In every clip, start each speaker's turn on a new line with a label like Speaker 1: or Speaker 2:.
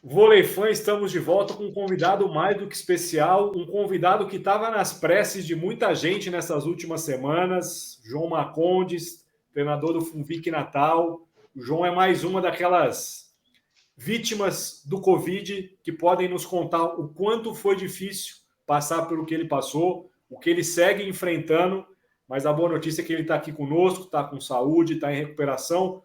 Speaker 1: Vôlei Fã, estamos de volta com um convidado mais do que especial, um convidado que estava nas preces de muita gente nessas últimas semanas, João Marcondes, treinador do Funvic Natal. O João é mais uma daquelas vítimas do Covid que podem nos contar o quanto foi difícil passar pelo que ele passou, o que ele segue enfrentando, mas a boa notícia é que ele está aqui conosco, está com saúde, está em recuperação.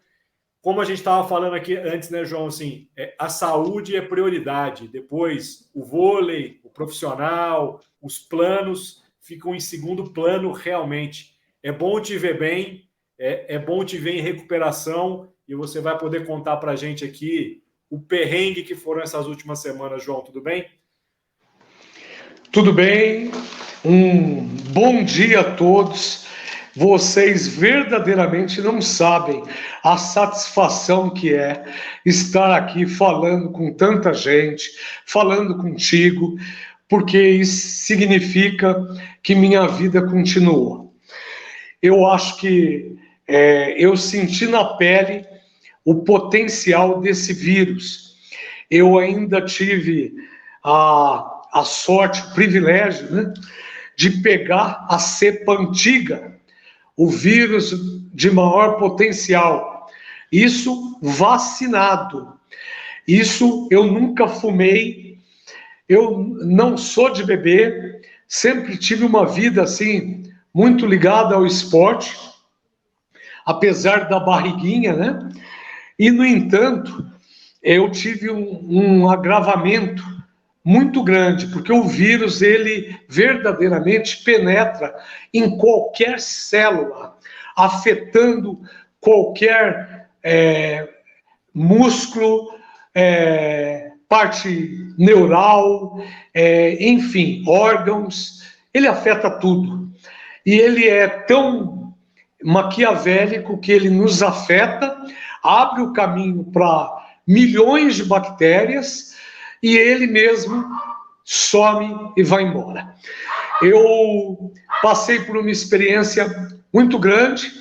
Speaker 1: Como a gente estava falando aqui antes, né, João, assim, a saúde é prioridade, depois o vôlei, o profissional, os planos ficam em segundo plano realmente. É bom te ver bem, é bom te ver em recuperação e você vai poder contar para a gente aqui o perrengue que foram essas últimas semanas, João, tudo bem?
Speaker 2: Tudo bem, um bom dia a todos. Vocês verdadeiramente não sabem a satisfação que é estar aqui falando com tanta gente, falando contigo, porque isso significa que minha vida continua. Eu acho que eu senti na pele o potencial desse vírus. Eu ainda tive a sorte, o privilégio, né, de pegar a cepa antiga, o vírus de maior potencial. Isso vacinado. Isso eu nunca fumei, eu não sou de beber, sempre tive uma vida assim, muito ligada ao esporte, apesar da barriguinha, né? E, no entanto, eu tive um agravamento muito grande, porque o vírus, ele verdadeiramente penetra em qualquer célula, afetando qualquer músculo, parte neural, enfim, órgãos, ele afeta tudo. E ele é tão maquiavélico que ele nos afeta, abre o caminho para milhões de bactérias e ele mesmo some e vai embora. Eu passei por uma experiência muito grande,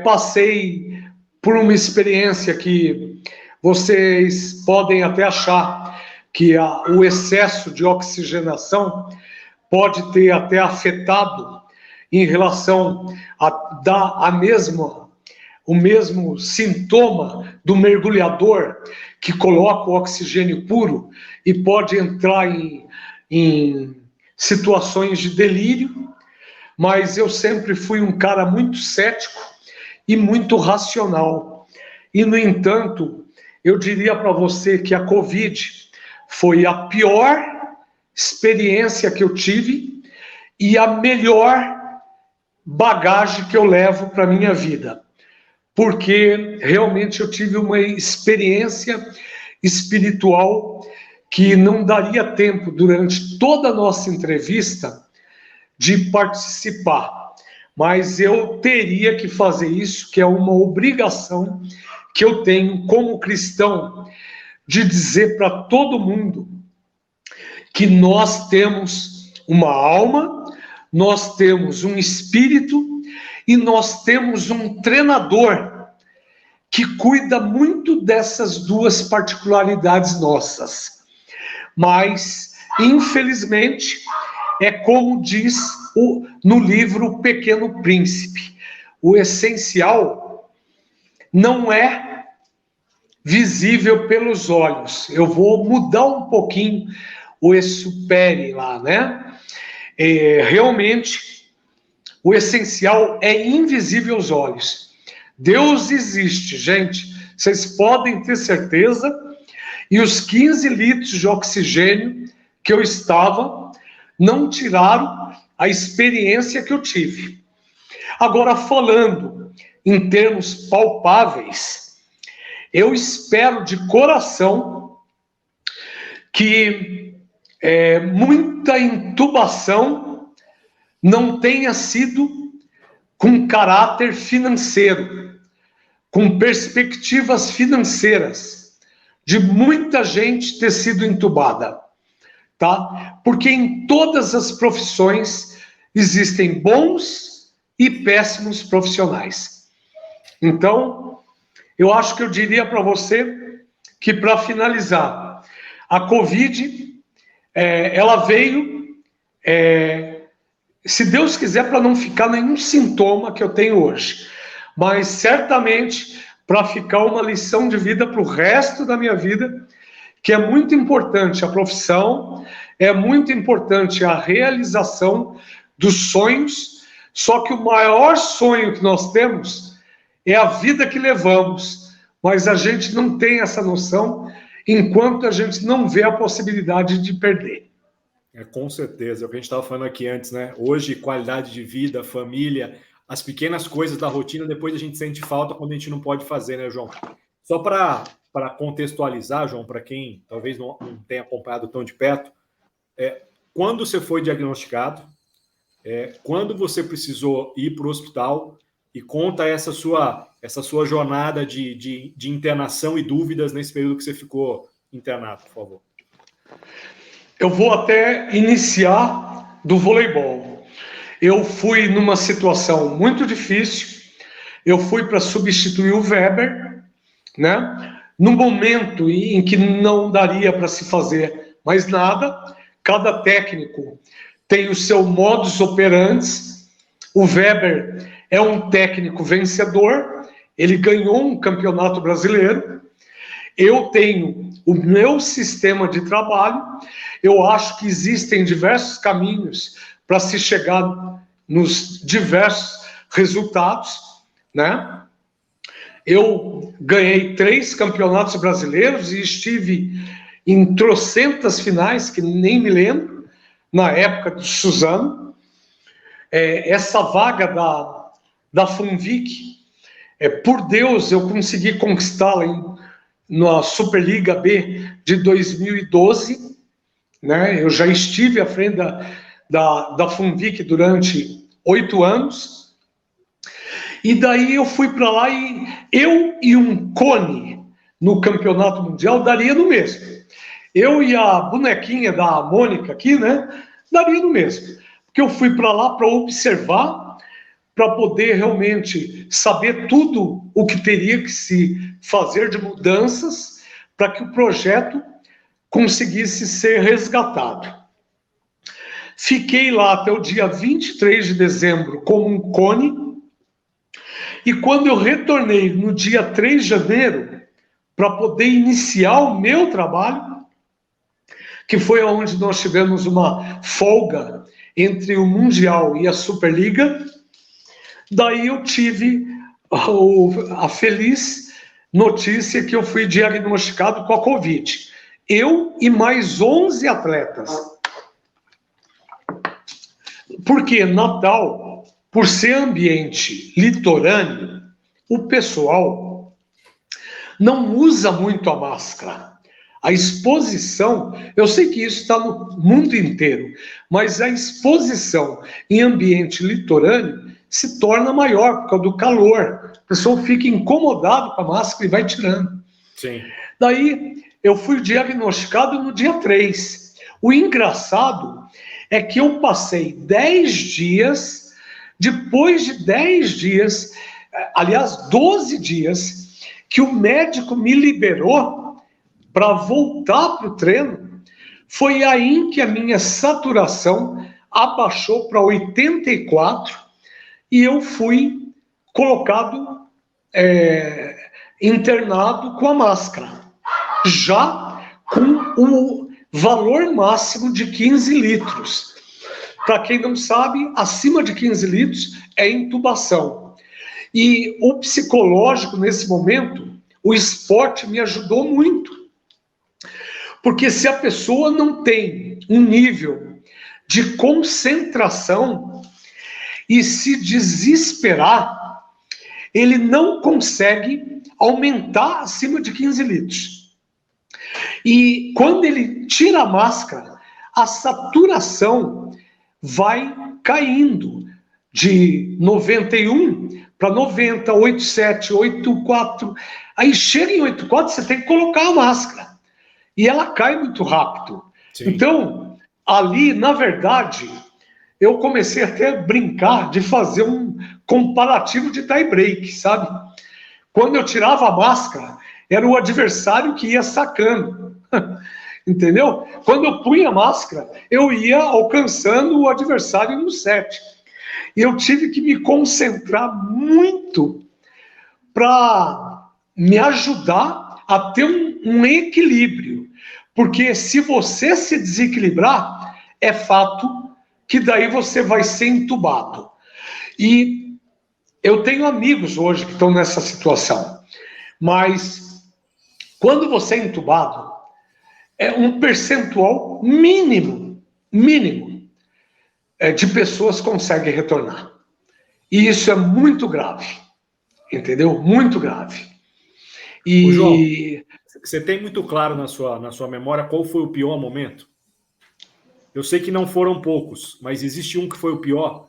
Speaker 2: passei por uma experiência que vocês podem até achar que o excesso de oxigenação pode ter até afetado em relação a dar o mesmo sintoma do mergulhador que coloca o oxigênio puro e pode entrar em situações de delírio, mas eu sempre fui um cara muito cético e muito racional. E, no entanto, eu diria para você que a Covid foi a pior experiência que eu tive e a melhor bagagem que eu levo para a minha vida, porque realmente eu tive uma experiência espiritual que não daria tempo durante toda a nossa entrevista de participar, mas eu teria que fazer isso, que é uma obrigação que eu tenho como cristão, de dizer para todo mundo que nós temos uma alma, nós temos um espírito e nós temos um treinador que cuida muito dessas duas particularidades nossas. Mas, infelizmente, é como diz no livro O Pequeno Príncipe, o essencial não é visível pelos olhos. Eu vou mudar um pouquinho o exupere lá, né? Realmente, o essencial é invisível aos olhos. Deus existe, gente. Vocês podem ter certeza. E os 15 litros de oxigênio que eu estava não tiraram a experiência que eu tive. Agora, falando em termos palpáveis, eu espero de coração que muita intubação não tenha sido com caráter financeiro, com perspectivas financeiras, de muita gente ter sido entubada, tá? Porque em todas as profissões existem bons e péssimos profissionais. Então, eu acho que eu diria para você que, para finalizar, a Covid, ela veio, se Deus quiser, para não ficar nenhum sintoma que eu tenho hoje, mas certamente para ficar uma lição de vida para o resto da minha vida, que é muito importante a profissão, é muito importante a realização dos sonhos, só que o maior sonho que nós temos é a vida que levamos, mas a gente não tem essa noção enquanto a gente não vê a possibilidade de perder.
Speaker 1: Com certeza, é o que a gente estava falando aqui antes, né? Hoje, qualidade de vida, família, as pequenas coisas da rotina, depois a gente sente falta quando a gente não pode fazer, né, João? Só para contextualizar, João, para quem talvez não tenha acompanhado tão de perto, quando você foi diagnosticado, quando você precisou ir para o hospital, e conta essa sua jornada de internação e dúvidas nesse período que você ficou internado, por favor.
Speaker 2: Eu vou até iniciar do voleibol. Eu fui numa situação muito difícil, eu fui para substituir o Weber, né? No momento em que não daria para se fazer mais nada, cada técnico tem o seu modus operandi. O Weber é um técnico vencedor, ele ganhou um campeonato brasileiro. Eu tenho o meu sistema de trabalho, eu acho que existem diversos caminhos para se chegar nos diversos resultados, né? Eu ganhei 3 campeonatos brasileiros e estive em trocentas finais, que nem me lembro, na época do Suzano. Essa vaga da Funvic, por Deus, eu consegui conquistá-la na Superliga B de 2012, né? Eu já estive à frente da Funvic durante 8 anos, e daí eu fui para lá e eu e um cone no campeonato mundial daria no mesmo. Eu e a bonequinha da Mônica aqui, né, daria no mesmo. Porque eu fui para lá para observar, para poder realmente saber tudo o que teria que se fazer de mudanças para que o projeto conseguisse ser resgatado. Fiquei lá até o dia 23 de dezembro como um cone, e quando eu retornei no dia 3 de janeiro, para poder iniciar o meu trabalho, que foi onde nós tivemos uma folga entre o Mundial e a Superliga, daí eu tive a feliz notícia que eu fui diagnosticado com a Covid. Eu e mais 11 atletas. Porque Natal, por ser ambiente litorâneo, o pessoal não usa muito a máscara. A exposição, eu sei que isso está no mundo inteiro, mas a exposição em ambiente litorâneo se torna maior por causa do calor. A pessoa fica incomodada com a máscara e vai tirando.
Speaker 1: Sim.
Speaker 2: Daí, eu fui diagnosticado no dia 3. O engraçado é que eu passei 10 dias... Depois de 10 dias, aliás, 12 dias, que o médico me liberou para voltar para o treino, foi aí que a minha saturação abaixou para 84 e eu fui colocado, internado com a máscara, já com o valor máximo de 15 litros. Para quem não sabe, acima de 15 litros é intubação. E o psicológico, nesse momento, o esporte me ajudou muito. Porque se a pessoa não tem um nível de concentração e se desesperar, ele não consegue aumentar acima de 15 litros. E quando ele tira a máscara, a saturação vai caindo de 91 para 90, 87, 84. Aí chega em 84, você tem que colocar a máscara. E ela cai muito rápido. Sim. Então, ali, na verdade, eu comecei até a brincar de fazer um comparativo de tie break, sabe? Quando eu tirava a máscara, era o adversário que ia sacando. Entendeu? Quando eu punha a máscara, eu ia alcançando o adversário no set. E eu tive que me concentrar muito para me ajudar a ter um equilíbrio. Porque se você se desequilibrar, é fato que daí você vai ser entubado. E eu tenho amigos hoje que estão nessa situação. Mas quando você é entubado, é um percentual mínimo de pessoas conseguem retornar. E isso é muito grave, entendeu? Muito grave.
Speaker 1: E... Ô, João, você tem muito claro na sua memória qual foi o pior momento? Eu sei que não foram poucos, mas existe um que foi o pior?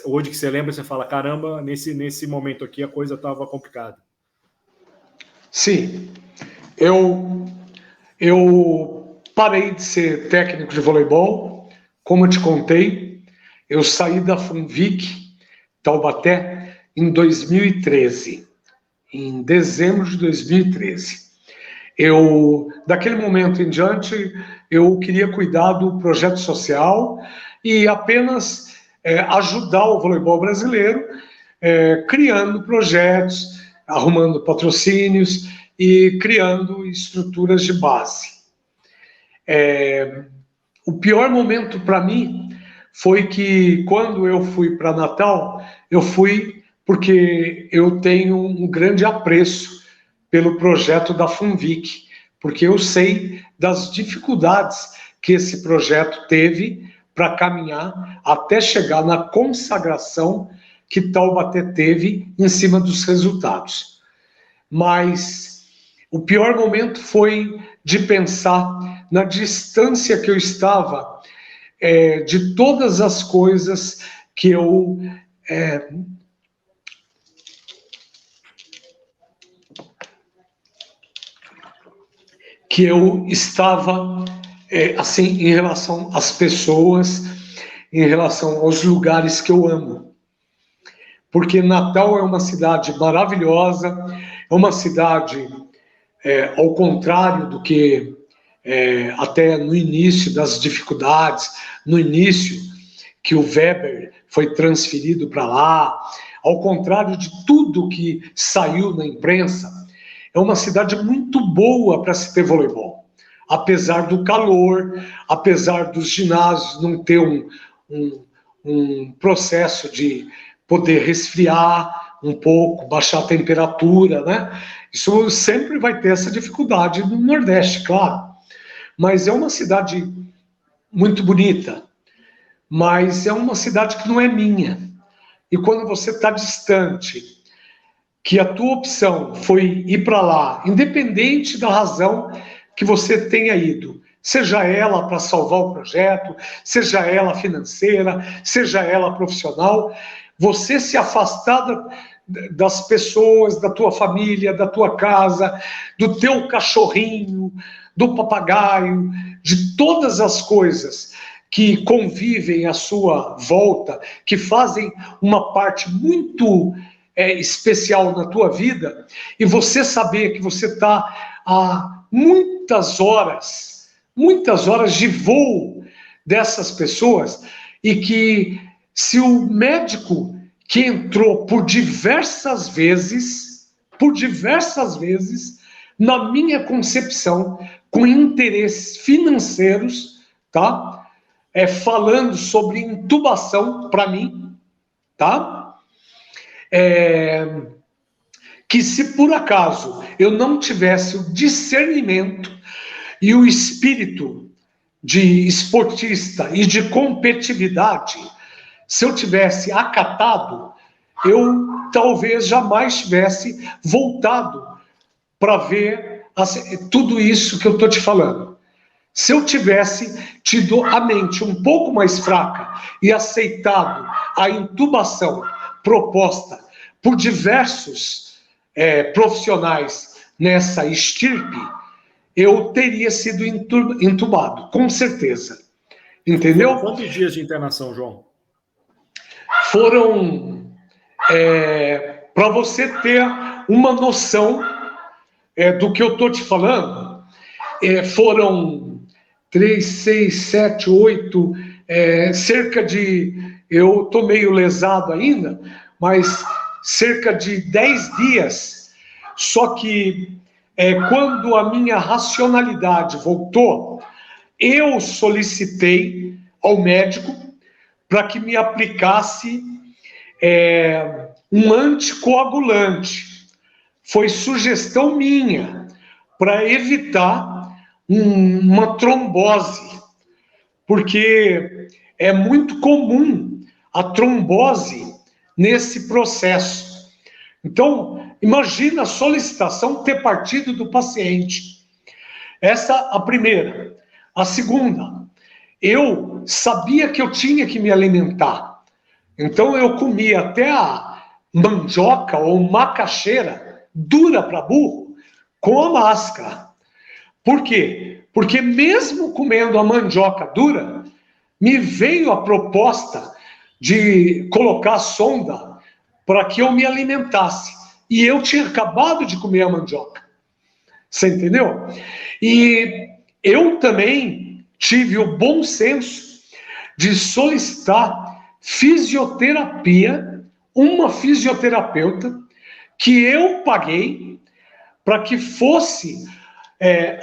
Speaker 1: Hoje que você lembra, você fala, caramba, nesse momento aqui a coisa estava complicada.
Speaker 2: Sim. Eu parei de ser técnico de voleibol, como eu te contei. Eu saí da Funvic, Taubaté, em 2013, em dezembro de 2013. Daquele momento em diante, eu queria cuidar do projeto social e apenas ajudar o voleibol brasileiro, criando projetos, arrumando patrocínios e criando estruturas de base. O pior momento para mim foi que, quando eu fui para Natal, eu fui porque eu tenho um grande apreço pelo projeto da Funvic, porque eu sei das dificuldades que esse projeto teve para caminhar até chegar na consagração que Taubaté teve em cima dos resultados. Mas o pior momento foi de pensar na distância que eu estava de todas as coisas que eu estava assim, em relação às pessoas, em relação aos lugares que eu amo. Porque Natal é uma cidade maravilhosa, é uma cidade, ao contrário do que até no início das dificuldades, no início que o Weber foi transferido para lá, ao contrário de tudo que saiu na imprensa, é uma cidade muito boa para se ter voleibol. Apesar do calor, apesar dos ginásios não ter um processo de poder resfriar um pouco, baixar a temperatura, né? Isso sempre vai ter essa dificuldade no Nordeste, claro. Mas é uma cidade muito bonita, mas é uma cidade que não é minha. E quando você está distante, que a tua opção foi ir para lá, independente da razão que você tenha ido, seja ela para salvar o projeto, seja ela financeira, seja ela profissional, você se afastar das pessoas, da tua família, da tua casa, do teu cachorrinho, do papagaio, de todas as coisas que convivem à sua volta, que fazem uma parte muito especial na tua vida, e você saber que você está a muitas horas de voo dessas pessoas, e que se o médico que entrou por diversas vezes, na minha concepção, com interesses financeiros, tá? Falando sobre intubação para mim, tá? Que se por acaso eu não tivesse o discernimento e o espírito de esportista e de competitividade, se eu tivesse acatado, eu talvez jamais tivesse voltado para ver tudo isso que eu estou te falando. Se eu tivesse tido a mente um pouco mais fraca e aceitado a intubação proposta por diversos profissionais nessa estirpe, eu teria sido intubado, com certeza. Entendeu?
Speaker 1: Quantos dias de internação, João?
Speaker 2: Foram, para você ter uma noção do que eu estou te falando, foram 3, 6, 7, 8, cerca de... Eu estou meio lesado ainda, mas cerca de 10 dias. Só que quando a minha racionalidade voltou, eu solicitei ao médico para que me aplicasse um anticoagulante. Foi sugestão minha para evitar uma trombose, porque é muito comum a trombose nesse processo. Então, imagina a solicitação ter partido do paciente. Essa a primeira. A segunda, eu sabia que eu tinha que me alimentar. Então eu comia até a mandioca ou macaxeira dura para burro com a máscara. Por quê? Porque mesmo comendo a mandioca dura, me veio a proposta de colocar a sonda para que eu me alimentasse. E eu tinha acabado de comer a mandioca. Você entendeu? E eu também tive o bom senso de solicitar fisioterapia, uma fisioterapeuta que eu paguei para que fosse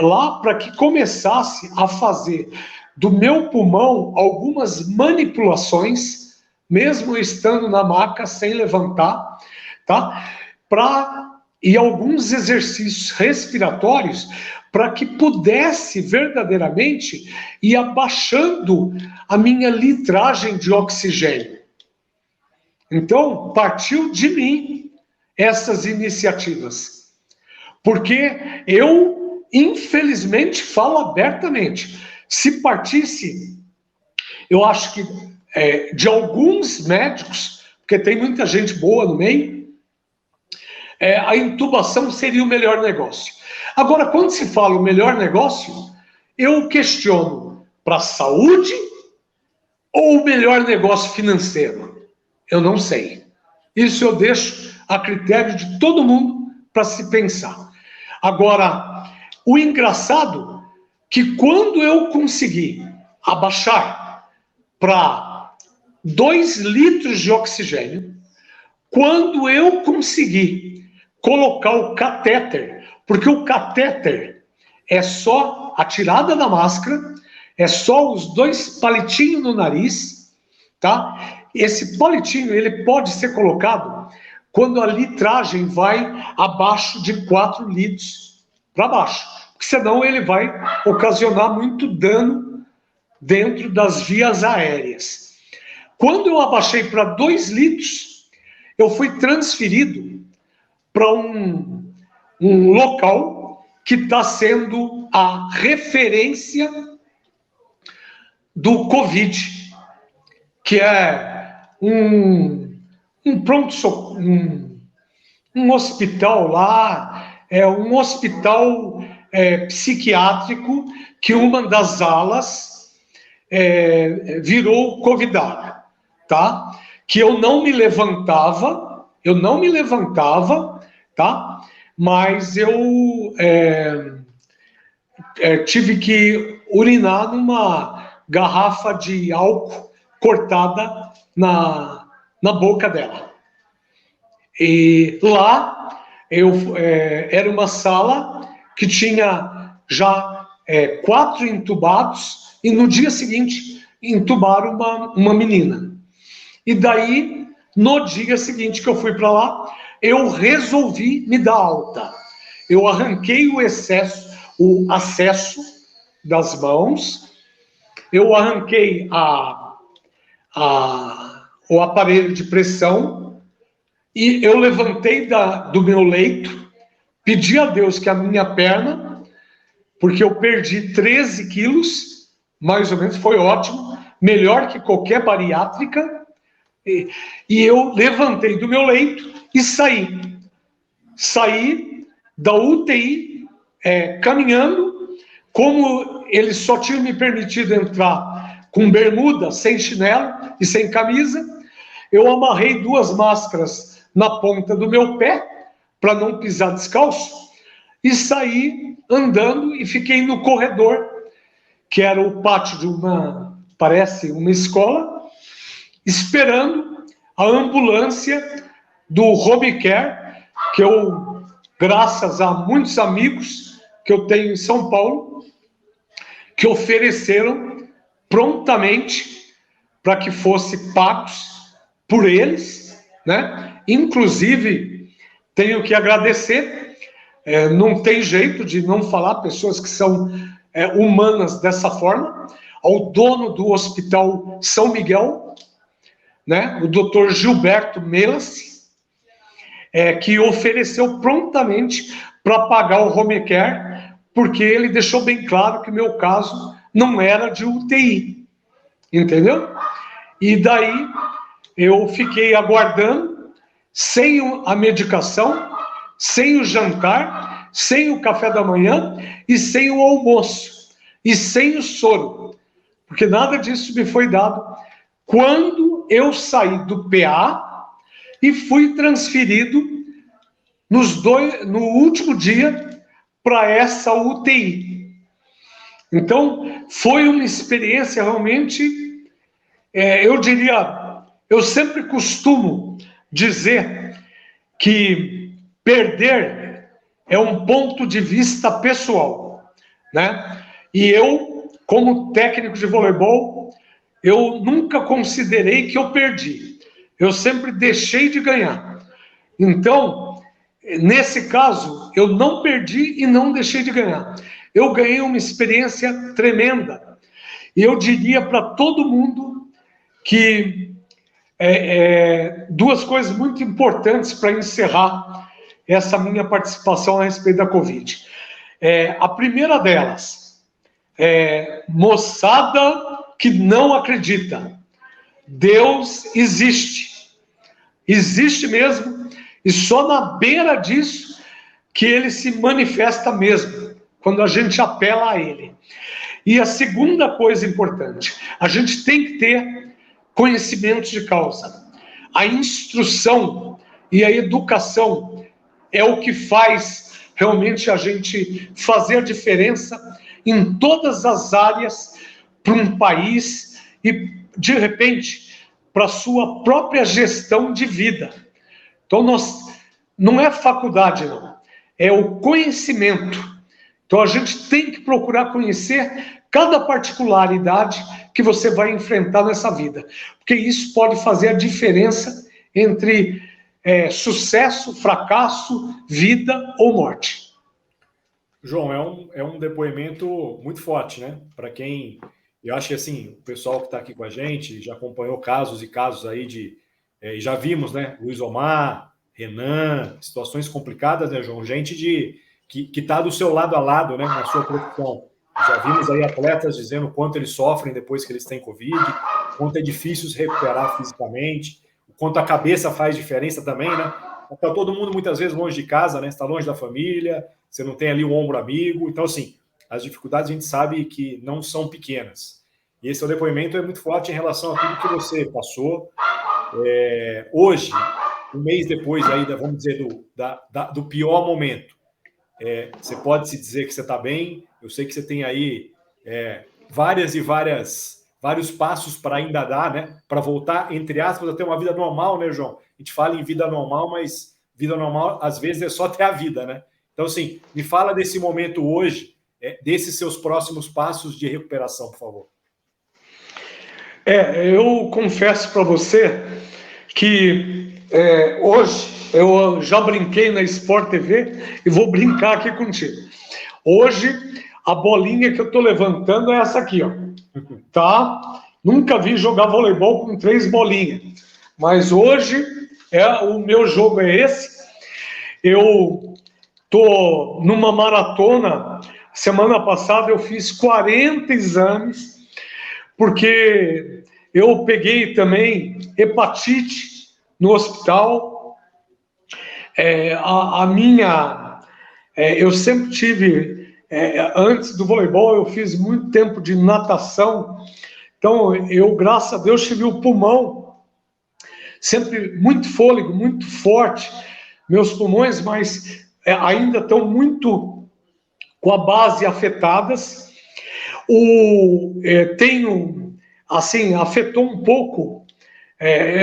Speaker 2: lá, para que começasse a fazer do meu pulmão algumas manipulações, mesmo estando na maca sem levantar, tá? E alguns exercícios respiratórios para que pudesse verdadeiramente ir abaixando a minha litragem de oxigênio. Então, partiu de mim essas iniciativas. Porque eu, infelizmente, falo abertamente, se partisse, eu acho que de alguns médicos, porque tem muita gente boa no meio, a intubação seria o melhor negócio. Agora, quando se fala o melhor negócio, eu questiono para a saúde ou o melhor negócio financeiro? Eu não sei. Isso eu deixo a critério de todo mundo para se pensar. Agora, o engraçado é que quando eu consegui abaixar para 2 litros de oxigênio, quando eu consegui colocar o catéter, porque o catéter é só a tirada da máscara, é só os 2 palitinhos no nariz, tá? Esse palitinho, ele pode ser colocado quando a litragem vai abaixo de 4 litros para baixo, porque senão ele vai ocasionar muito dano dentro das vias aéreas. Quando eu abaixei para 2 litros, eu fui transferido para um local que está sendo a referência do Covid, que é um hospital lá, um hospital psiquiátrico, que uma das alas virou covidário, tá? Que eu não me levantava, tá? Mas eu tive que urinar numa garrafa de álcool cortada na boca dela. E lá era uma sala que tinha já 4 entubados, e no dia seguinte entubaram uma menina. E daí, no dia seguinte que eu fui para lá, eu resolvi me dar alta. Eu arranquei o acesso das mãos, eu arranquei o aparelho de pressão, e eu levantei do meu leito, pedi a Deus que a minha perna, porque eu perdi 13 quilos, mais ou menos, foi ótimo, melhor que qualquer bariátrica, e eu levantei do meu leito e saí da UTI caminhando. Como eles só tinham me permitido entrar com bermuda, sem chinelo e sem camisa, eu amarrei 2 máscaras na ponta do meu pé para não pisar descalço e saí andando e fiquei no corredor, que era o pátio de parece uma escola, esperando a ambulância do home care, que eu, graças a muitos amigos que eu tenho em São Paulo, que ofereceram prontamente para que fosse pagos por eles, né? Inclusive, tenho que agradecer, não tem jeito de não falar, pessoas que são humanas dessa forma, ao dono do Hospital São Miguel, né? O Dr. Gilberto Melas, que ofereceu prontamente para pagar o home care, porque ele deixou bem claro que meu caso não era de UTI, entendeu? E daí eu fiquei aguardando, sem a medicação, sem o jantar, sem o café da manhã e sem o almoço, e sem o soro, porque nada disso me foi dado quando eu saí do PA e fui transferido no último dia para essa UTI. Então, foi uma experiência realmente, eu diria, eu sempre costumo dizer que perder é um ponto de vista pessoal, né? E eu, como técnico de voleibol, eu nunca considerei que eu perdi. Eu sempre deixei de ganhar. Então, nesse caso, eu não perdi e não deixei de ganhar. Eu ganhei uma experiência tremenda. E eu diria para todo mundo que duas coisas muito importantes para encerrar essa minha participação a respeito da Covid. A primeira delas, moçada que não acredita, Deus existe. Existe mesmo, e só na beira disso que ele se manifesta mesmo, quando a gente apela a ele. E a segunda coisa importante, a gente tem que ter conhecimento de causa. A instrução e a educação é o que faz realmente a gente fazer a diferença em todas as áreas para um país e, de repente, para a sua própria gestão de vida. Então, não é faculdade, não. É o conhecimento. Então, a gente tem que procurar conhecer cada particularidade que você vai enfrentar nessa vida. Porque isso pode fazer a diferença entre sucesso, fracasso, vida ou morte.
Speaker 1: João, é um depoimento muito forte, né? Para quem... Eu acho que, assim, o pessoal que está aqui com a gente já acompanhou casos e casos aí e já vimos, né? Luiz Omar, Renan, situações complicadas, né, João? Gente que está do seu lado a lado, né? Na sua profissão. Já vimos aí atletas dizendo o quanto eles sofrem depois que eles têm Covid, o quanto é difícil se recuperar fisicamente, o quanto a cabeça faz diferença também, né? Está todo mundo muitas vezes longe de casa, né? Está longe da família, você não tem ali um ombro amigo. Então, assim, as dificuldades a gente sabe que não são pequenas. E esse depoimento é muito forte em relação a tudo que você passou. Hoje, um mês depois aí, vamos dizer, do pior momento, você pode se dizer que você está bem. Eu sei que você tem aí vários passos para ainda dar, né? Para voltar, entre aspas, a ter uma vida normal, né, João? A gente fala em vida normal, mas vida normal, às vezes, é só ter a vida, né? Então, assim, me fala desse momento hoje, desses seus próximos passos de recuperação, por favor.
Speaker 2: Eu confesso para você que hoje eu já brinquei na Sport TV e vou brincar aqui contigo. Hoje, a bolinha que eu estou levantando é essa aqui, ó. Tá? Nunca vi jogar voleibol com 3 bolinhas. Mas hoje, o meu jogo é esse. Eu estou numa maratona. Semana passada eu fiz 40 exames, porque eu peguei também hepatite no hospital. Eu sempre tive, antes do voleibol, eu fiz muito tempo de natação. Então, eu, graças a Deus, tive o pulmão sempre muito fôlego, muito forte, meus pulmões, mas ainda estão muito com a base afetadas. Tenho, assim, afetou um pouco.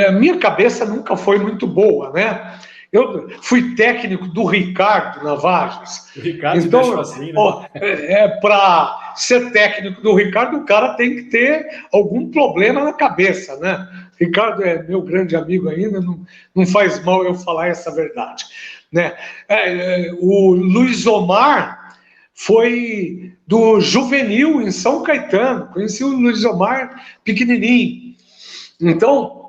Speaker 2: A minha cabeça nunca foi muito boa, né? Eu fui técnico do Ricardo Navares.
Speaker 1: O Ricardo te
Speaker 2: Então,
Speaker 1: deixou assim, né?
Speaker 2: para ser técnico do Ricardo, o cara tem que ter algum problema na cabeça, né? Ricardo é meu grande amigo ainda, não faz mal eu falar essa verdade, né? O Luiz Omar foi do juvenil em São Caetano, conheci o Luiz Omar pequenininho. Então,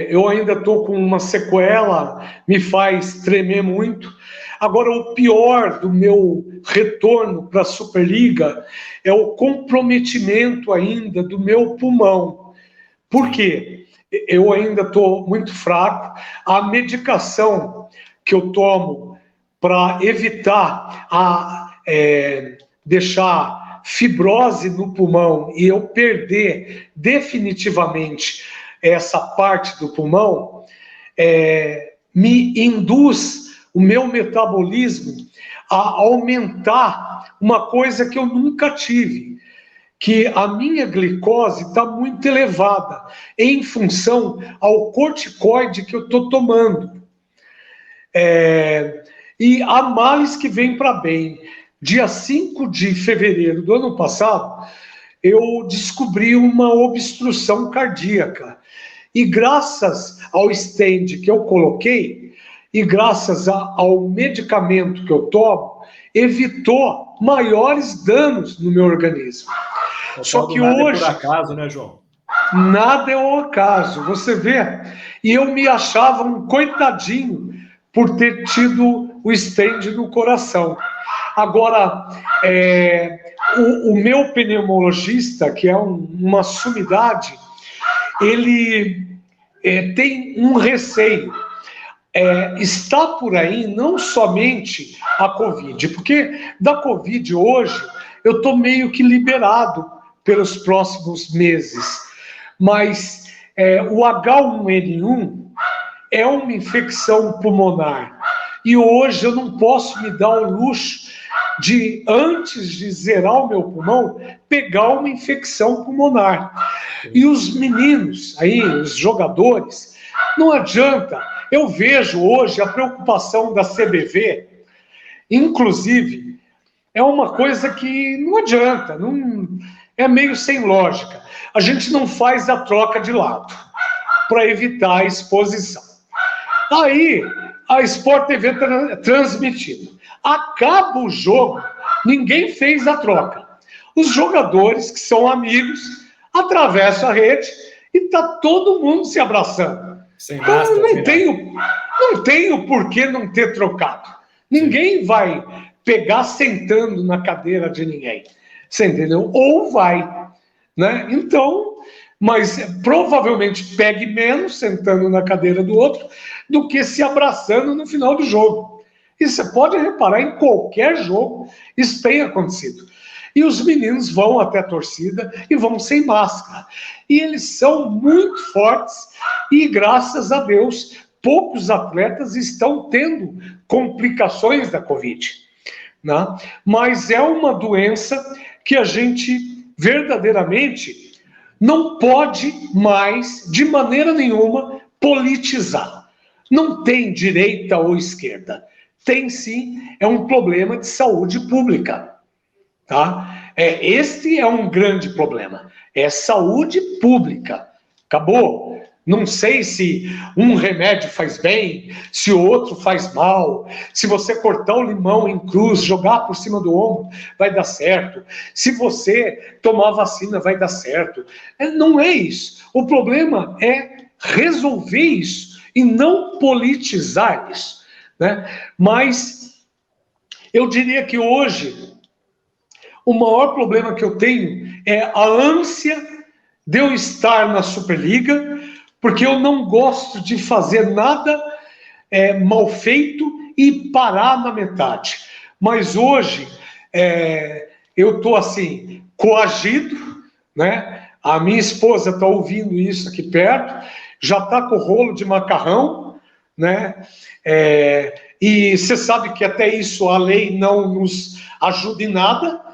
Speaker 2: eu ainda estou com uma sequela, me faz tremer muito. Agora, o pior do meu retorno para a Superliga é o comprometimento ainda do meu pulmão. Por quê? Eu ainda estou muito fraco. A medicação que eu tomo para evitar deixar fibrose no pulmão e eu perder definitivamente essa parte do pulmão, me induz o meu metabolismo a aumentar uma coisa que eu nunca tive, que a minha glicose está muito elevada em função ao corticoide que eu estou tomando. E há males que vêm para bem. Dia 5 de fevereiro do ano passado, eu descobri uma obstrução cardíaca. E graças ao stent que eu coloquei, e graças ao medicamento que eu tomo, evitou maiores danos no meu organismo. Só que hoje...
Speaker 1: Nada é por acaso, né, João?
Speaker 2: Nada é o acaso, você vê. E eu me achava um coitadinho por ter tido o stent no coração. Agora, o meu pneumologista, que é uma sumidade, ele tem um receio. Está por aí não somente a Covid, porque da Covid hoje eu estou meio que liberado pelos próximos meses, mas o H1N1 é uma infecção pulmonar e hoje eu não posso me dar o luxo de, antes de zerar o meu pulmão, pegar uma infecção pulmonar. E os meninos aí, os jogadores, não adianta. Eu vejo hoje a preocupação da CBV, inclusive, é uma coisa que não adianta, é meio sem lógica. A gente não faz a troca de lado para evitar a exposição. Aí, a Sport TV transmitindo. Acaba o jogo, ninguém fez a troca. Os jogadores, que são amigos, atravessam a rede e está todo mundo se abraçando.
Speaker 1: Sem máscara,
Speaker 2: não tenho por que não ter trocado. Ninguém vai pegar sentando na cadeira de ninguém. Você entendeu? Ou vai, né? Então, mas provavelmente pegue menos sentando na cadeira do outro do que se abraçando no final do jogo. E você pode reparar, em qualquer jogo, isso tem acontecido. E os meninos vão até a torcida e vão sem máscara. E eles são muito fortes e, graças a Deus, poucos atletas estão tendo complicações da Covid, né? Mas é uma doença que a gente verdadeiramente não pode mais, de maneira nenhuma, politizar. Não tem direita ou esquerda. Tem sim, é um problema de saúde pública. Tá? Este é um grande problema. É saúde pública. Acabou. Não sei se um remédio faz bem, se o outro faz mal. Se você cortar o limão em cruz, jogar por cima do ombro, vai dar certo. Se você tomar vacina, vai dar certo. Não é isso. O problema é resolver isso e não politizar isso, né? Mas eu diria que hoje o maior problema que eu tenho é a ânsia de eu estar na Superliga, porque eu não gosto de fazer nada mal feito e parar na metade. Mas hoje eu estou assim, coagido, né? A minha esposa está ouvindo isso aqui perto, já está com o rolo de macarrão, né? e você sabe que até isso a lei não nos ajuda em nada,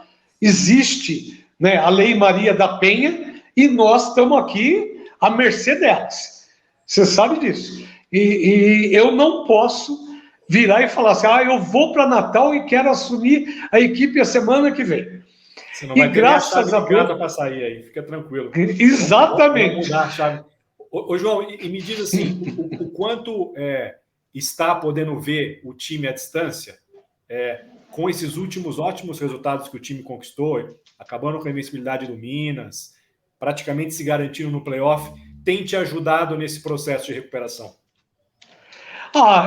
Speaker 2: existe, né, a Lei Maria da Penha, e nós estamos aqui à mercê delas. Você sabe disso. E eu não posso virar e falar assim, eu vou para Natal e quero assumir a equipe a semana que vem.
Speaker 1: Você não vai ter graças a Deus para sair aí, fica tranquilo.
Speaker 2: Exatamente.
Speaker 1: Vamos mudar a chave. Ô, João, e me diz assim, o quanto está podendo ver o time à distância, com esses últimos ótimos resultados que o time conquistou, acabando com a invencibilidade do Minas, praticamente se garantindo no playoff, tem te ajudado nesse processo de recuperação?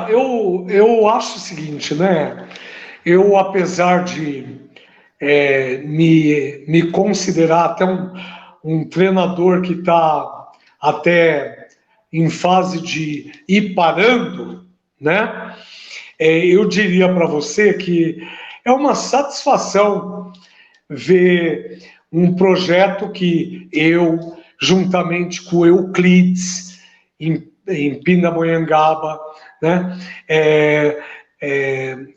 Speaker 2: Eu acho o seguinte, né? Eu, apesar de me considerar até um treinador que está até em fase de ir parando, né? Eu diria para você que é uma satisfação ver um projeto que eu, juntamente com o Euclides, em Pindamonhangaba, né?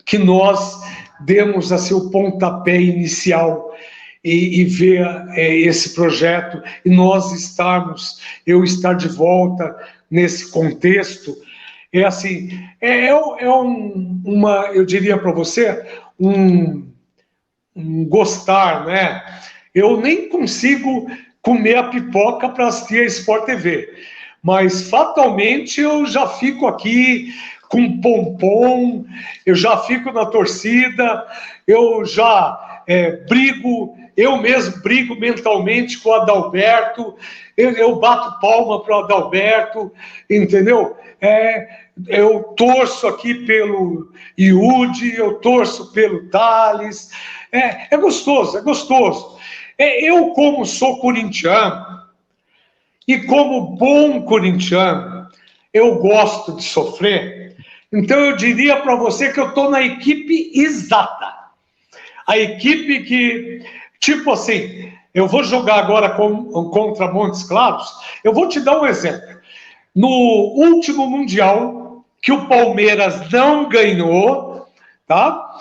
Speaker 2: Que nós demos assim, o pontapé inicial e ver esse projeto e eu estar de volta nesse contexto, assim, eu diria para você, um gostar, né? Eu nem consigo comer a pipoca para assistir a Sport TV, mas fatalmente eu já fico aqui com pompom, eu já fico na torcida, eu já eu mesmo brigo mentalmente com o Adalberto, eu bato palma para o Adalberto, entendeu? Eu torço aqui pelo Iude, eu torço pelo Thales, é gostoso, é gostoso. Eu, como sou corintiano, e como bom corintiano, eu gosto de sofrer, então eu diria para você que eu estou na equipe exata. A equipe que, tipo assim, eu vou jogar agora contra Montes Claros, eu vou te dar um exemplo. No último Mundial, que o Palmeiras não ganhou, tá?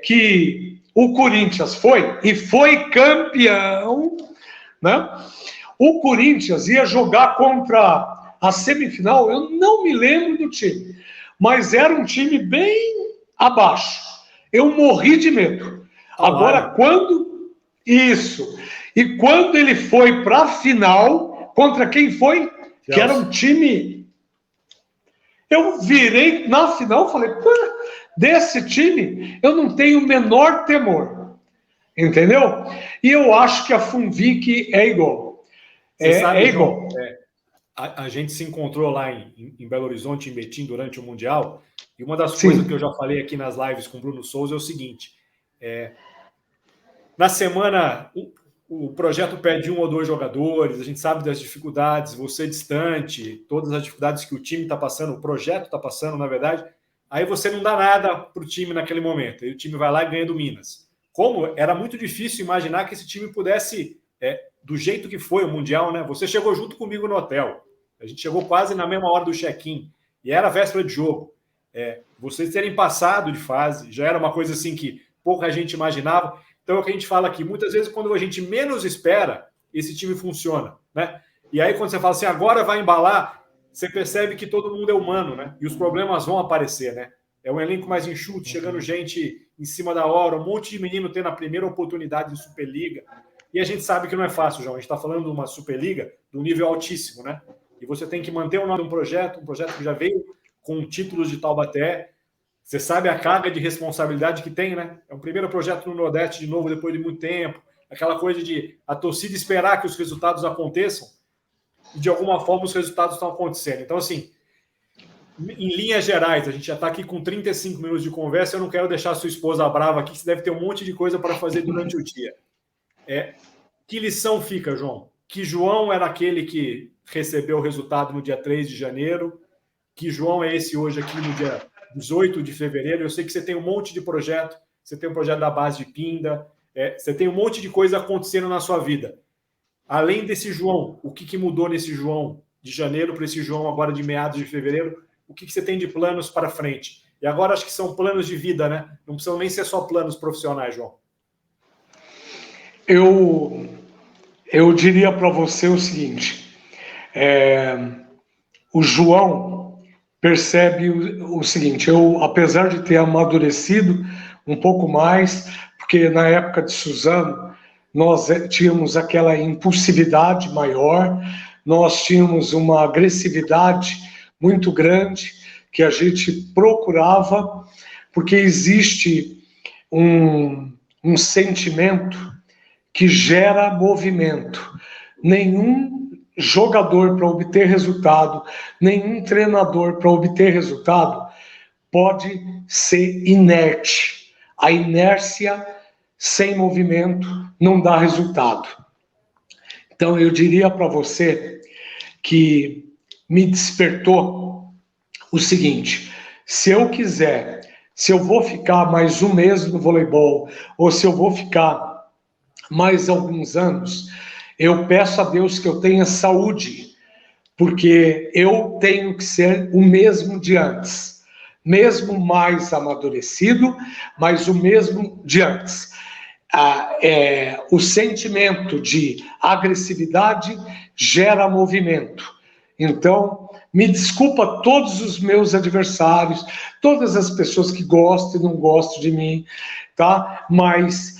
Speaker 2: Que o Corinthians foi campeão, né? O Corinthians ia jogar contra a semifinal, eu não me lembro do time, mas era um time bem abaixo. Eu morri de medo. Agora, quando... Isso. E quando ele foi para a final, contra quem foi? Que era um time... Eu virei na final e falei, desse time eu não tenho o menor temor. Entendeu? E eu acho que a Funvic é igual.
Speaker 1: É
Speaker 2: igual.
Speaker 1: A gente se encontrou lá em Belo Horizonte, em Betim, durante o Mundial, e uma das coisas que eu já falei aqui nas lives com o Bruno Souza é o seguinte, na semana o projeto pede 1 ou 2 jogadores, a gente sabe das dificuldades, você distante, todas as dificuldades que o time está passando, o projeto está passando, na verdade, aí você não dá nada para o time naquele momento, aí o time vai lá e ganha do Minas. Como era muito difícil imaginar que esse time pudesse, do jeito que foi o Mundial, né? Você chegou junto comigo no hotel, a gente chegou quase na mesma hora do check-in, e era véspera de jogo. Vocês terem passado de fase, já era uma coisa assim que pouca gente imaginava. Então é o que a gente fala aqui, muitas vezes quando a gente menos espera, esse time funciona, né? E aí quando você fala assim, agora vai embalar, você percebe que todo mundo é humano, né? E os problemas vão aparecer, né? É um elenco mais enxuto, chegando gente em cima da hora, um monte de menino tendo a primeira oportunidade de Superliga. E a gente sabe que não é fácil, João. A gente está falando de uma Superliga de um nível altíssimo, né? E você tem que manter o nome de um projeto que já veio com títulos de Taubaté. Você sabe a carga de responsabilidade que tem, né? É o primeiro projeto no Nordeste de novo, depois de muito tempo. Aquela coisa de a torcida esperar que os resultados aconteçam e, de alguma forma, os resultados estão acontecendo. Então, assim, em linhas gerais, a gente já está aqui com 35 minutos de conversa, eu não quero deixar a sua esposa brava aqui, que você deve ter um monte de coisa para fazer durante o dia. Que lição fica, João? Que João era aquele que recebeu o resultado no dia 3 de janeiro, que João é esse hoje aqui no dia 18 de fevereiro. Eu sei que você tem um monte de projeto, você tem um projeto da base de Pinda, você tem um monte de coisa acontecendo na sua vida. Além desse João, o que mudou nesse João de janeiro para esse João agora de meados de fevereiro? O que você tem de planos para frente? e agora acho que são planos de vida, né? Não precisam nem ser só planos profissionais, João.
Speaker 2: Eu diria para você o seguinte, o João percebe o seguinte, eu, apesar de ter amadurecido um pouco mais, porque na época de Suzano, nós tínhamos aquela impulsividade maior, nós tínhamos uma agressividade muito grande, que a gente procurava, porque existe um sentimento que gera movimento. Nenhum jogador para obter resultado, nenhum treinador para obter resultado pode ser inerte. A inércia sem movimento não dá resultado. Então eu diria para você que me despertou o seguinte, se eu quiser, se eu vou ficar mais um mês no voleibol, ou se eu vou ficar mais alguns anos, eu peço a Deus que eu tenha saúde, porque eu tenho que ser o mesmo de antes, mesmo mais amadurecido, mas o mesmo de antes. O sentimento de agressividade gera movimento. Então, me desculpa todos os meus adversários, todas as pessoas que gostam e não gostam de mim, tá? Mas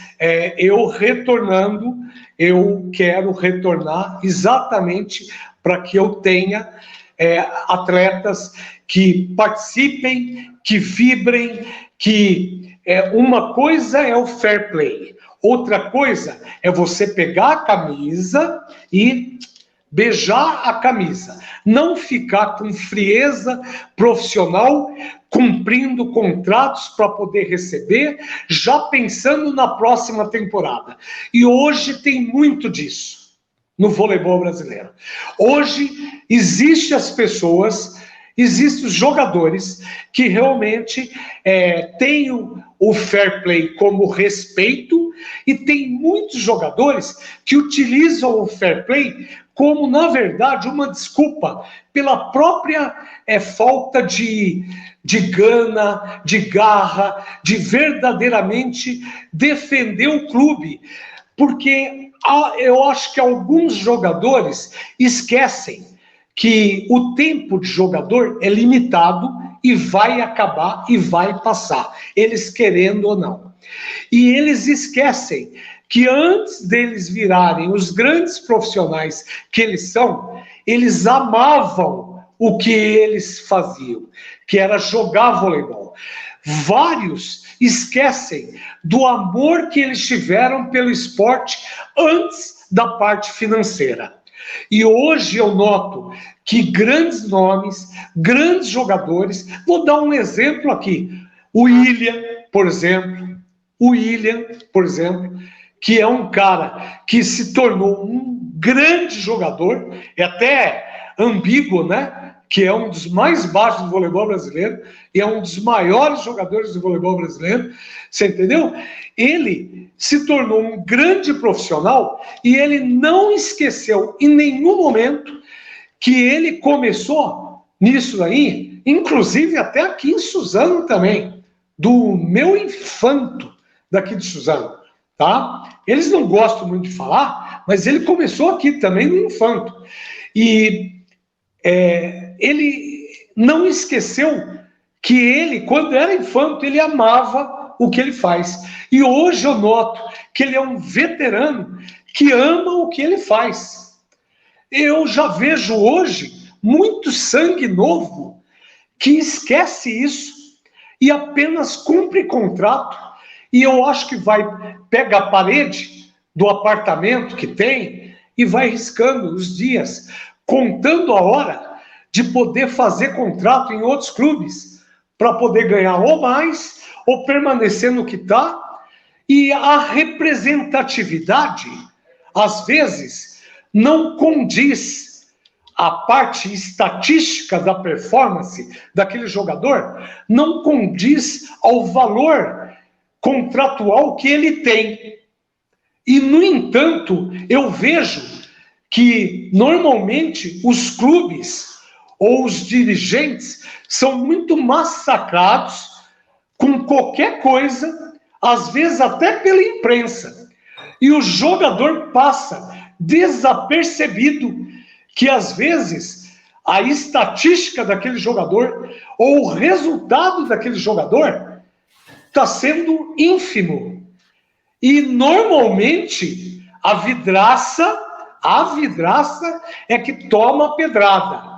Speaker 2: eu retornando, eu quero retornar exatamente para que eu tenha atletas que participem, que vibrem, que uma coisa é o fair play, outra coisa é você pegar a camisa e beijar a camisa, não ficar com frieza profissional, cumprindo contratos para poder receber, já pensando na próxima temporada. E hoje tem muito disso no voleibol brasileiro. Hoje existem as pessoas, existem os jogadores que realmente têm o fair play como respeito, e tem muitos jogadores que utilizam o fair play como, na verdade, uma desculpa pela própria falta de gana, de garra, de verdadeiramente defender o clube. Porque eu acho que alguns jogadores esquecem que o tempo de jogador é limitado e vai acabar e vai passar, eles querendo ou não. E eles esquecem que antes deles virarem os grandes profissionais que eles são, eles amavam o que eles faziam, que era jogar voleibol. Vários esquecem do amor que eles tiveram pelo esporte antes da parte financeira. E hoje eu noto que grandes nomes, grandes jogadores, vou dar um exemplo aqui, o William, por exemplo, que é um cara que se tornou um grande jogador, é até ambíguo, né? Que é um dos mais baixos do voleibol brasileiro e é um dos maiores jogadores do voleibol brasileiro, você entendeu? Ele se tornou um grande profissional e ele não esqueceu em nenhum momento que ele começou nisso aí, inclusive até aqui em Suzano também, do meu infanto daqui de Suzano, tá? Eles não gostam muito de falar, mas ele começou aqui também no infanto. E ele não esqueceu que ele, quando era infanto, ele amava o que ele faz. E hoje eu noto que ele é um veterano que ama o que ele faz. Eu já vejo hoje muito sangue novo que esquece isso e apenas cumpre contrato. E eu acho que pega a parede do apartamento que tem e vai riscando os dias, contando a hora de poder fazer contrato em outros clubes, para poder ganhar ou mais, ou permanecer no que está. E a representatividade, às vezes, não condiz a parte estatística da performance daquele jogador, não condiz ao valor contratual que ele tem. E, no entanto, eu vejo que, normalmente, os clubes ou os dirigentes são muito massacrados com qualquer coisa, às vezes até pela imprensa. E o jogador passa desapercebido que, às vezes, a estatística daquele jogador ou o resultado daquele jogador está sendo ínfimo. E, normalmente, a vidraça é que toma a pedrada.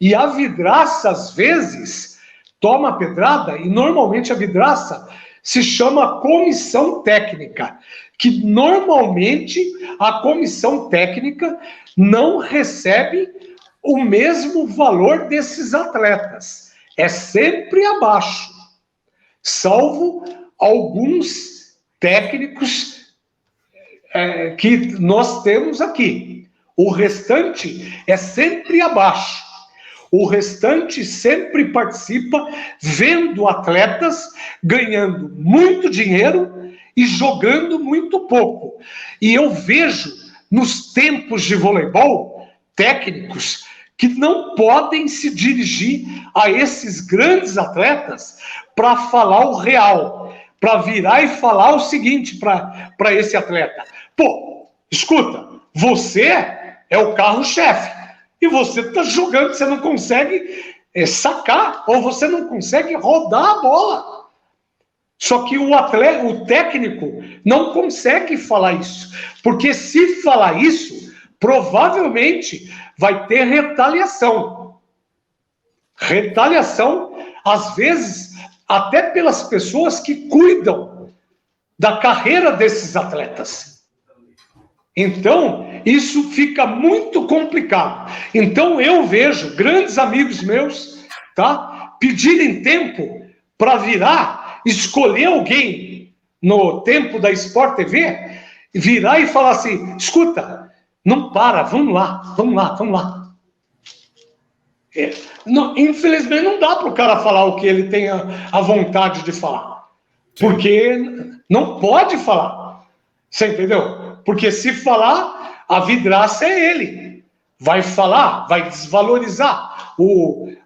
Speaker 2: E a vidraça, às vezes, toma a pedrada, e normalmente a vidraça se chama comissão técnica, que normalmente a comissão técnica não recebe o mesmo valor desses atletas. É sempre abaixo, salvo alguns técnicos que nós temos aqui. O restante é sempre abaixo. O restante sempre participa vendo atletas ganhando muito dinheiro e jogando muito pouco. E eu vejo nos tempos de voleibol técnicos que não podem se dirigir a esses grandes atletas para falar o real, para virar e falar o seguinte para esse atleta: pô, escuta, você é o carro-chefe. E você está jogando, você não consegue sacar, ou você não consegue rodar a bola. Só que o técnico não consegue falar isso. Porque se falar isso, provavelmente vai ter retaliação. Retaliação, às vezes, até pelas pessoas que cuidam da carreira desses atletas. Então, isso fica muito complicado. Então, eu vejo grandes amigos meus, tá, pedirem tempo para virar, escolher alguém no tempo da Sport TV, virar e falar assim: escuta, não para, vamos lá. Não, infelizmente, não dá para o cara falar o que ele tem a vontade de falar. Porque não pode falar. Você entendeu? Porque se falar, a vidraça é ele. Vai falar, vai desvalorizar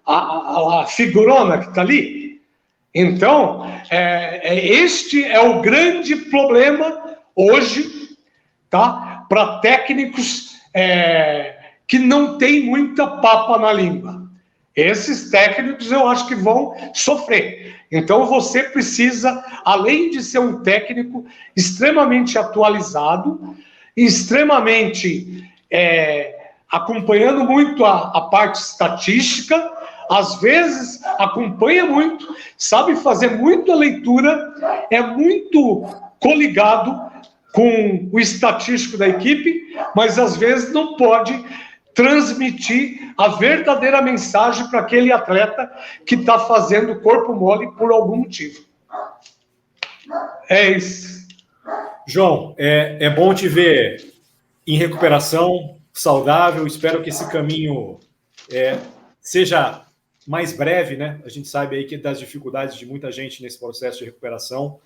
Speaker 2: a figurona que está ali. Então, este é o grande problema hoje, tá? Para técnicos que não têm muita papa na língua. Esses técnicos eu acho que vão sofrer. Então você precisa, além de ser um técnico extremamente atualizado, extremamente acompanhando muito a parte estatística, às vezes acompanha muito, sabe fazer muito a leitura, é muito coligado com o estatístico da equipe, mas às vezes não pode transmitir a verdadeira mensagem para aquele atleta que está fazendo corpo mole por algum motivo. É isso.
Speaker 1: João, é bom te ver em recuperação, saudável. Espero que esse caminho seja mais breve, né? A gente sabe aí que das dificuldades de muita gente nesse processo de recuperação.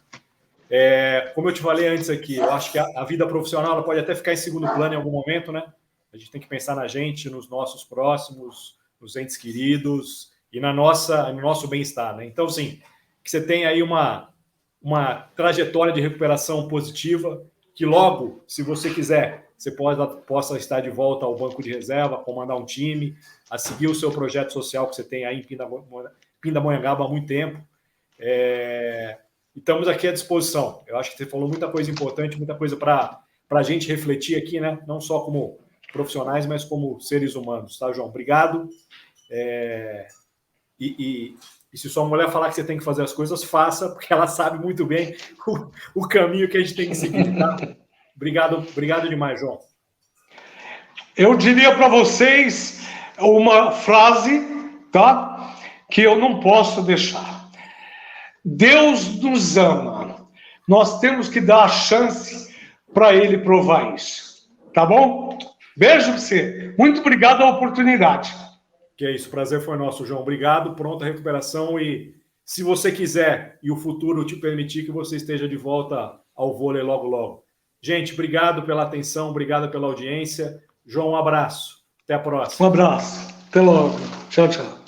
Speaker 1: Como eu te falei antes aqui, eu acho que a vida profissional ela pode até ficar em segundo plano em algum momento, né? A gente tem que pensar na gente, nos nossos próximos, nos entes queridos e no nosso bem-estar, né? Então, sim, que você tenha aí uma trajetória de recuperação positiva, que logo, se você quiser, você possa estar de volta ao banco de reserva, comandar um time, a seguir o seu projeto social que você tem aí em Pindamonhangaba há muito tempo. E estamos aqui à disposição. Eu acho que você falou muita coisa importante, muita coisa para a gente refletir aqui, né? Não só como profissionais, mas como seres humanos, tá, João? Obrigado. E se sua mulher falar que você tem que fazer as coisas, faça, porque ela sabe muito bem o caminho que a gente tem que seguir, tá? Obrigado demais, João.
Speaker 2: Eu diria para vocês uma frase, tá? Que eu não posso deixar. Deus nos ama. Nós temos que dar a chance para Ele provar isso. Tá bom? Beijo para você. Muito obrigado pela oportunidade.
Speaker 1: Que é isso. O prazer foi nosso, João. Obrigado. Pronta recuperação. E se você quiser e o futuro te permitir que você esteja de volta ao vôlei logo, logo. Gente, obrigado pela atenção. Obrigado pela audiência. João, um abraço. Até a próxima.
Speaker 2: Um abraço. Até logo. Tchau, tchau.